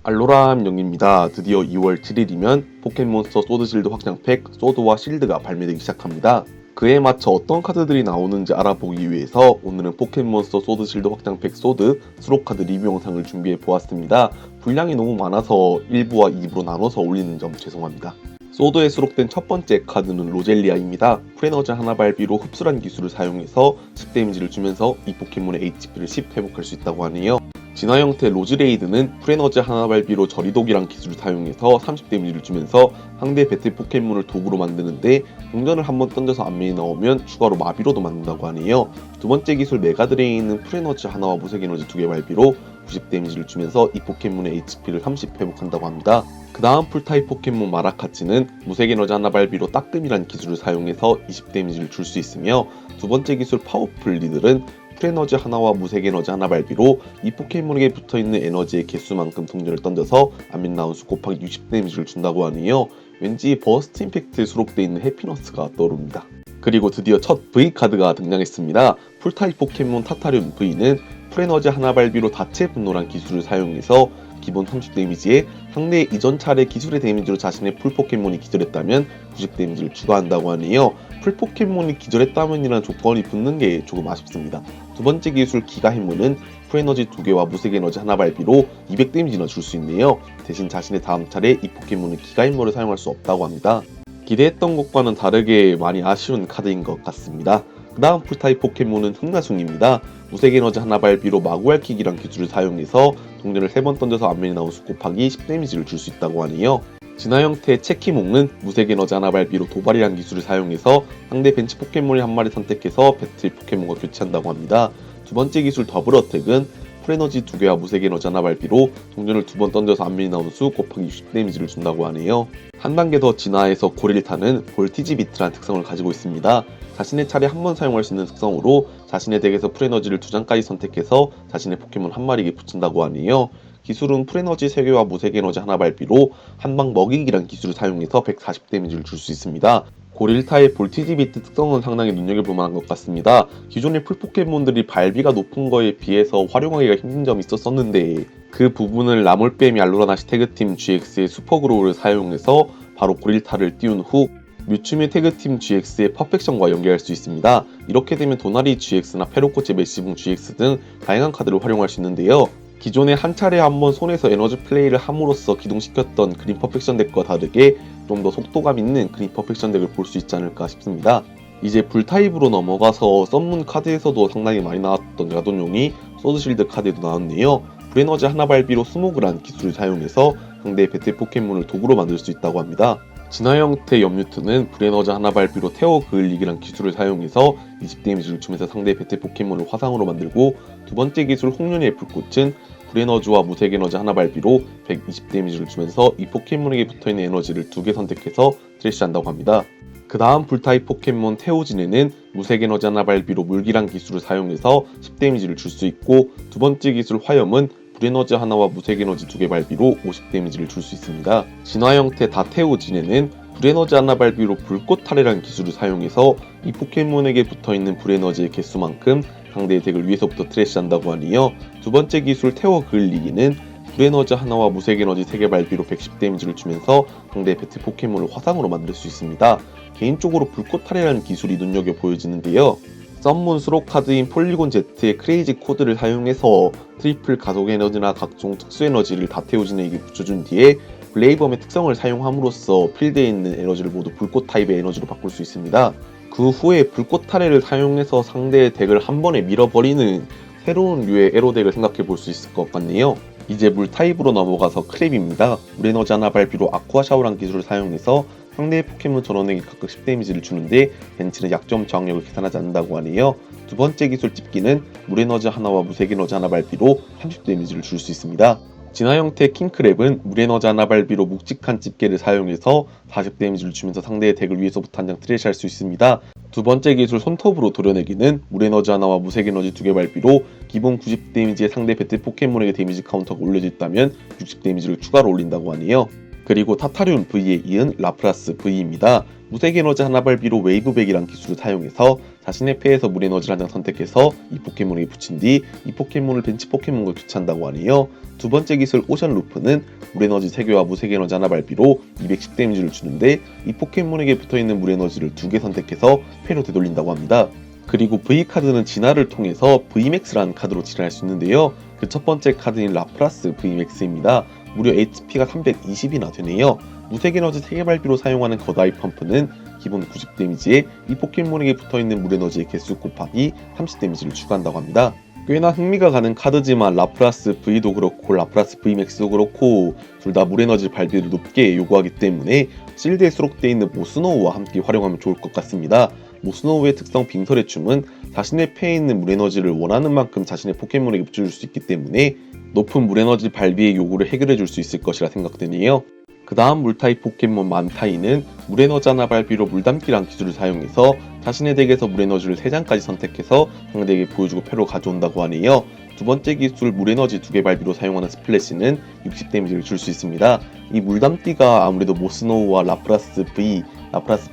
알로람 영입니다. 드디어 2월 7일이면 포켓몬스터 소드실드 확장팩 소드와 실드가 발매되기 시작합니다. 그에 맞춰 어떤 카드들이 나오는지 알아보기 위해서 오늘은 포켓몬스터 소드실드 확장팩 소드 수록카드 리뷰 영상을 준비해 보았습니다. 분량이 너무 많아서 1부와 2부로 나눠서 올리는 점 죄송합니다. 소드에 수록된 첫 번째 카드는 로젤리아입니다. 프레너즈 하나발비로 흡수란 기술을 사용해서 10 데미지를 주면서 이 포켓몬의 HP를 10 회복할 수 있다고 하네요. 진화 형태 로즈레이드는 프레너즈 하나발비로 저리독이란 기술을 사용해서 30 데미지를 주면서 상대 배틀 포켓몬을 독으로 만드는데 동전을 한번 던져서 안면이 나오면 추가로 마비로도 만든다고 하네요. 두 번째 기술 메가드레인은 프레너즈 하나와 무색 에너지 2개 발비로 90 데미지를 주면서 이 포켓몬의 HP를 30 회복한다고 합니다. 그 다음 풀타입 포켓몬 마라카치는 무색 에너지 하나 발비로 따끔이란 기술을 사용해서 20 데미지를 줄 수 있으며 두 번째 기술 파워풀 리들은 풀에너지 하나와 무색 에너지 하나 발비로 이 포켓몬에게 붙어있는 에너지의 개수만큼 동전을 던져서 안면 나온 수 곱하기 60 데미지를 준다고 하네요. 왠지 버스트 임팩트에 수록되어 있는 해피너스가 떠오릅니다. 그리고 드디어 첫 V카드가 등장했습니다. 풀타입 포켓몬 타타륨 V는 풀에너지 하나 발비로 다체 분노란 기술을 사용해서 기본 30 데미지에 상대의 이전 차례 기술의 데미지로 자신의 풀 포켓몬이 기절했다면 90 데미지를 추가한다고 하네요. 풀 포켓몬이 기절했다면이라는 조건이 붙는 게 조금 아쉽습니다. 두 번째 기술 기가 해무는 풀에너지 2개와 무색 에너지 하나 발비로 200 데미지나 줄 수 있네요. 대신 자신의 다음 차례 이 포켓몬은 기가 해무를 사용할 수 없다고 합니다. 기대했던 것과는 다르게 많이 아쉬운 카드인 것 같습니다. 그 다음 풀타입 포켓몬은 흑나숭입니다. 무색 에너지 하나 발비로 마구알킥이란 기술을 사용해서 동전을 3번 던져서 안면이 나온 수 곱하기 10 데미지를 줄 수 있다고 하네요. 진화 형태의 체키몽은 무색 에너지 하나 발비로 도발이란 기술을 사용해서 상대 벤치 포켓몬을 한 마리 선택해서 배틀 포켓몬과 교체한다고 합니다. 두 번째 기술 더블 어택은 풀에너지 2개와 무색 에너지 하나 발비로 동전을 2번 던져서 안면이 나오는 수 곱하기 60 데미지를 준다고 하네요. 한 단계 더 진화해서 고릴타는 볼티지 비트라는 특성을 가지고 있습니다. 자신의 차례 한 번 사용할 수 있는 특성으로 자신의 덱에서 풀에너지를 2장까지 선택해서 자신의 포켓몬 한 마리에게 붙인다고 하네요. 기술은 풀에너지 3개와 무색 에너지 하나 발비로 한방 먹이기란 기술을 사용해서 140 데미지를 줄 수 있습니다. 고릴타의 볼티지 비트 특성은 상당히 눈여겨볼 만한 것 같습니다. 기존의 풀 포켓몬들이 발비가 높은 거에 비해서 활용하기가 힘든 점이 있었는데 그 부분을 나몰뱀이 알로라나시 태그팀 GX의 슈퍼그로우를 사용해서 바로 고릴타를 띄운 후 뮤츠미 태그팀 GX의 퍼펙션과 연계할 수 있습니다. 이렇게 되면 도나리 GX나 페로코치 메시붕 GX 등 다양한 카드를 활용할 수 있는데요. 기존에 한 차례 한번 손에서 에너지 플레이를 함으로써 기동시켰던 그린 퍼펙션 덱과 다르게 좀 더 속도감 있는 그린 퍼펙션 덱을 볼 수 있지 않을까 싶습니다. 이제 불타입으로 넘어가서 썬문 카드에서도 상당히 많이 나왔던 야돈용이 소드실드 카드에도 나왔네요. 불에너지 하나 발비로 스모그란 기술을 사용해서 상대의 배틀 포켓몬을 독으로 만들 수 있다고 합니다. 진화 형태 염유트는 불에너지 하나 발비로 테어 그을리기란 기술을 사용해서 20 데미지를 주면서 상대의 배틀 포켓몬을 화상으로 만들고 두 번째 기술 홍련의 불꽃은 불에너지와 무색 에너지 하나 발비로 120 데미지를 주면서 이 포켓몬에게 붙어있는 에너지를 2개 선택해서 트래시한다고 합니다. 그 다음 불타입 포켓몬 테오진에는 무색 에너지 하나 발비로 물기란 기술을 사용해서 10 데미지를 줄 수 있고 두 번째 기술 화염은 불에너지 하나와 무색 에너지 2개 발비로 50 데미지를 줄 수 있습니다. 진화 형태 다테오진에는 불에너지 하나 발비로 불꽃 타레라는 기술을 사용해서 이 포켓몬에게 붙어있는 불에너지의 개수만큼 상대의 덱을 위에서부터 트래시한다고 하니요. 두 번째 기술 테어 그을리기는 불에너지 하나와 무색 에너지 3개 발비로 110 데미지를 주면서 상대의 배틀 포켓몬을 화상으로 만들 수 있습니다. 개인적으로 불꽃 타레라는 기술이 눈여겨 보여지는데요. 썬문 수록 카드인 폴리곤 Z의 크레이지 코드를 사용해서 트리플 가속 에너지나 각종 특수 에너지를 다테오진에게 붙여준 뒤에 블레이범의 특성을 사용함으로써 필드에 있는 에너지를 모두 불꽃 타입의 에너지로 바꿀 수 있습니다. 그 후에 불꽃 타레를 사용해서 상대의 덱을 한 번에 밀어버리는 새로운 류의 에로 덱을 생각해 볼 수 있을 것 같네요. 이제 물 타입으로 넘어가서 크랩입니다. 물에너지 하나 발비로 아쿠아 샤워란 기술을 사용해서 상대의 포켓몬 전원에게 각각 10 데미지를 주는데 벤치는 약점 저항력을 계산하지 않는다고 하네요. 두 번째 기술 집기는 물에너지 하나와 무색 에너지 하나 발비로 30 데미지를 줄 수 있습니다. 진화 형태 킹크랩은 물에너지 하나 발비로 묵직한 집게를 사용해서 40 데미지를 주면서 상대의 덱을 위에서부터 한 장 트래시할 수 있습니다. 두 번째 기술 손톱으로 도려내기는 물에너지 하나와 무색 에너지 2개 발비로 기본 90 데미지의 상대 배틀 포켓몬에게 데미지 카운터가 올려져 있다면 60 데미지를 추가로 올린다고 하네요. 그리고 타타륜 V에 이은 라프라스 V입니다. 무색에너지 하나발비로 웨이브백이란 기술을 사용해서 자신의 패에서 물에너지를 한 장 선택해서 이 포켓몬에게 붙인 뒤 이 포켓몬을 벤치 포켓몬과 교체한다고 하네요. 두 번째 기술 오션 루프는 물에너지 3개와 무색에너지 하나발비로 210 데미지를 주는데 이 포켓몬에게 붙어있는 물에너지를 2개 선택해서 패로 되돌린다고 합니다. 그리고 V카드는 진화를 통해서 Vmax라는 카드로 진화할 수 있는데요. 그 첫 번째 카드인 라프라스 Vmax입니다. 무려 HP가 320이나 되네요. 무색에너지 3개 발비로 사용하는 거다이 펌프는 기본 90 데미지에 이 포켓몬에게 붙어있는 물에너지의 개수 곱하기 30 데미지를 추가한다고 합니다. 꽤나 흥미가 가는 카드지만 라프라스 V도 그렇고 라프라스 Vmax도 그렇고 둘 다 물에너지 발비를 높게 요구하기 때문에 실드에 수록되어 있는 모스노우와 함께 활용하면 좋을 것 같습니다. 모스노우의 특성 빙설의 춤은 자신의 패에 있는 물에너지를 원하는 만큼 자신의 포켓몬에게 붙여줄 수 있기 때문에 높은 물에너지 발비의 요구를 해결해줄 수 있을 것이라 생각되네요. 그 다음 물타입 포켓몬 만타이는 물에너지 하나 발비로 물담기란 기술을 사용해서 자신의 덱에서 물에너지를 3장까지 선택해서 상대에게 보여주고 패로 가져온다고 하네요. 두 번째 기술 물에너지 2개 발비로 사용하는 스플래시는 60 데미지를 줄 수 있습니다. 이 물담기가 아무래도 모스노우와 라프라스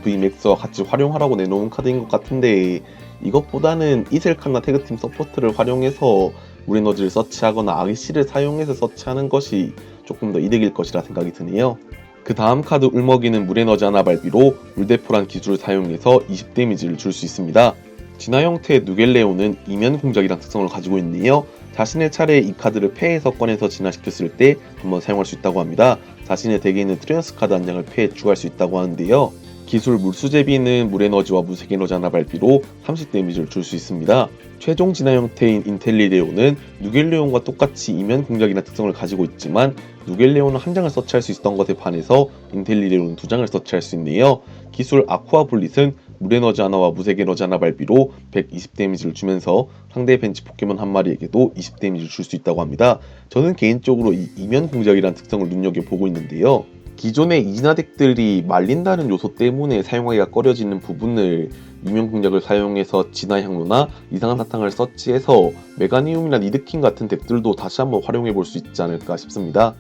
V맥스와 같이 활용하라고 내놓은 카드인 것 같은데 이것보다는 이셀칸나 태그팀 서포트를 활용해서 물에너지를 서치하거나 아기씨를 사용해서 서치하는 것이 조금 더 이득일 것이라 생각이 드네요. 그 다음 카드 울먹이는 물에너지 하나 발비로 물대포란 기술을 사용해서 20 데미지를 줄 수 있습니다. 진화 형태의 누겔레오는 이면 공작이란 특성을 가지고 있네요. 자신의 차례에 이 카드를 패에서 꺼내서 진화시켰을 때 한번 사용할 수 있다고 합니다. 자신의 덱에 있는 트레너스 카드 한 장을 패에 추가할 수 있다고 하는데요. 기술 물수제비는 물에너지와 무색에너지 하나 발비로 30 데미지를 줄 수 있습니다. 최종 진화 형태인 인텔리레오는 누겔레온과 똑같이 이면 공작이라는 특성을 가지고 있지만 누겔레온은 한 장을 서치할 수 있었던 것에 반해서 인텔리레온은 2장을 서치할 수 있네요. 기술 아쿠아 블릿은 물에너지 하나와 무색에너지 하나 발비로 120 데미지를 주면서 상대 벤치 포켓몬 한 마리에게도 20 데미지를 줄 수 있다고 합니다. 저는 개인적으로 이 이면 공작이라는 특성을 눈여겨보고 있는데요. 기존의 이진화 덱들이 말린다는 요소 때문에 사용하기가 꺼려지는 부분을 이면 공작을 사용해서 진화 향로나 이상한 사탕을 서치해서 메가니움이나 니드킹 같은 덱들도 다시 한번 활용해볼 수 있지 않을까 싶습니다.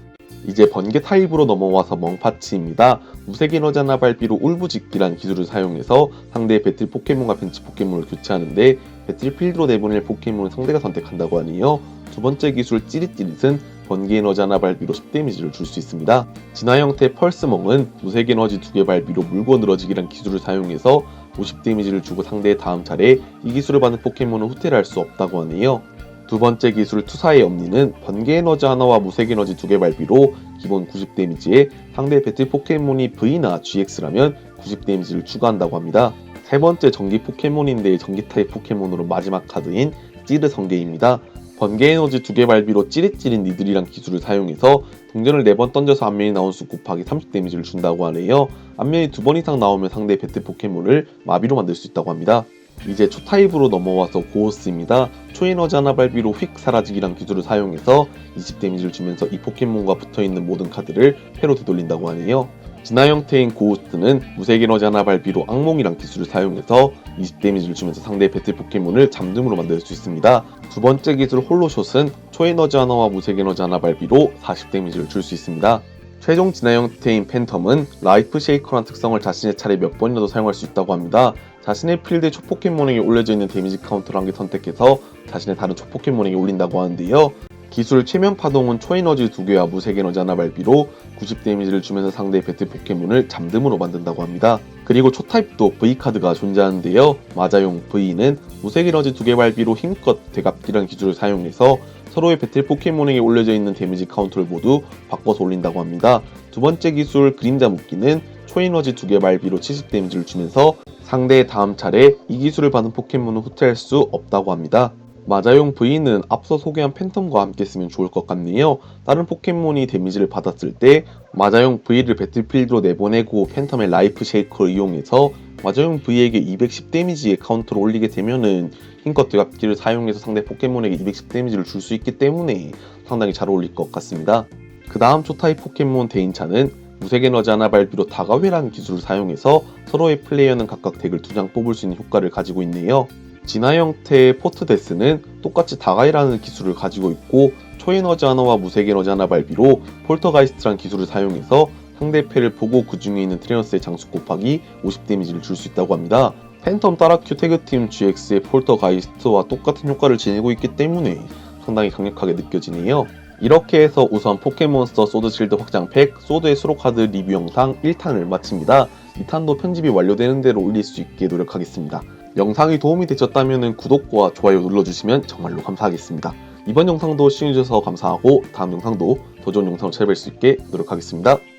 이제 번개 타입으로 넘어와서 멍파치입니다. 무색에너지 하나 발비로 울부짖기라는 기술을 사용해서 상대의 배틀 포켓몬과 벤치 포켓몬을 교체하는데 배틀필드로 내보낼 포켓몬을 상대가 선택한다고 하네요. 두 번째 기술 찌릿찌릿은 번개에너지 하나 발비로 10 데미지를 줄 수 있습니다. 진화 형태 펄스멍은 무색에너지 2개 발비로 물고 늘어지기란 기술을 사용해서 50 데미지를 주고 상대의 다음 차례에 이 기술을 받는 포켓몬은 후퇴를 할 수 없다고 하네요. 두 번째 기술 투사의 엄니는 번개에너지 하나와 무색에너지 2개 발비로 기본 90 데미지에 상대 배틀 포켓몬이 V나 GX라면 90 데미지를 추가한다고 합니다. 세 번째 전기 포켓몬인데 전기 타입 포켓몬으로 마지막 카드인 찌르 성게입니다. 번개에너지 2개 발비로 찌릿찌릿 니들이란 기술을 사용해서 동전을 4번 던져서 앞면이 나온 수 곱하기 30 데미지를 준다고 하네요. 앞면이 2번 이상 나오면 상대 배틀 포켓몬을 마비로 만들 수 있다고 합니다. 이제 초타입으로 넘어와서 고오스입니다. 초에너지 하나 발비로 휙 사라지기란 기술을 사용해서 20 데미지를 주면서 이 포켓몬과 붙어있는 모든 카드를 패로 되돌린다고 하네요. 진화 형태인 고오스는 무색에너지 하나 발비로 악몽이란 기술을 사용해서 20 데미지를 주면서 상대의 배틀 포켓몬을 잠듦으로 만들 수 있습니다. 두 번째 기술 홀로숏은 초에너지 하나와 무색에너지 하나 발비로 40 데미지를 줄 수 있습니다. 최종 진화 형태인 팬텀은 라이프 쉐이커라는 특성을 자신의 차례 몇 번이라도 사용할 수 있다고 합니다. 자신의 필드에 초포켓몬에게 올려져 있는 데미지 카운터를 한 개 선택해서 자신의 다른 초포켓몬에게 올린다고 하는데요. 기술 최면 파동은 초에너지 2개와 무색에너지 하나 발비로 90 데미지를 주면서 상대의 배틀 포켓몬을 잠듦으로 만든다고 합니다. 그리고 초타입도 V카드가 존재하는데요. 마자용 V는 무색에너지 2개 발비로 힘껏 되갚기라는 기술을 사용해서 서로의 배틀 포켓몬에게 올려져 있는 데미지 카운트를 모두 바꿔서 올린다고 합니다. 두 번째 기술 그림자 묶기는 초에너지 2개 발비로 70 데미지를 주면서 상대의 다음 차례 이 기술을 받은 포켓몬은 후퇴할 수 없다고 합니다. 마자용 V는 앞서 소개한 팬텀과 함께 쓰면 좋을 것 같네요. 다른 포켓몬이 데미지를 받았을 때 마자용 V를 배틀필드로 내보내고 팬텀의 라이프 쉐이커를 이용해서 마자용 V에게 210 데미지의 카운터를 올리게 되면은 힘껏 되갚기를 사용해서 상대 포켓몬에게 210 데미지를 줄 수 있기 때문에 상당히 잘 어울릴 것 같습니다. 그 다음 초타입 포켓몬 데인차는 무색에너지 하나 발비로 다가회라는 기술을 사용해서 서로의 플레이어는 각각 덱을 2장 뽑을 수 있는 효과를 가지고 있네요. 진화 형태의 포트데스는 똑같이 다가이라는 기술을 가지고 있고 초에너지 하나와 무색에너지 하나 발비로 폴터가이스트라는 기술을 사용해서 상대 패를 보고 그 중에 있는 트레너스의 장수 곱하기 50 데미지를 줄 수 있다고 합니다. 팬텀 따라큐 태그팀 GX의 폴터가이스트와 똑같은 효과를 지니고 있기 때문에 상당히 강력하게 느껴지네요. 이렇게 해서 우선 포켓몬스터 소드실드 확장팩 소드의 수로 카드 리뷰 영상 1탄을 마칩니다. 2탄도 편집이 완료되는 대로 올릴 수 있게 노력하겠습니다. 영상이 도움이 되셨다면 구독과 좋아요 눌러주시면 정말로 감사하겠습니다. 이번 영상도 시청해주셔서 감사하고 다음 영상도 더 좋은 영상으로 찾아뵐 수 있게 노력하겠습니다.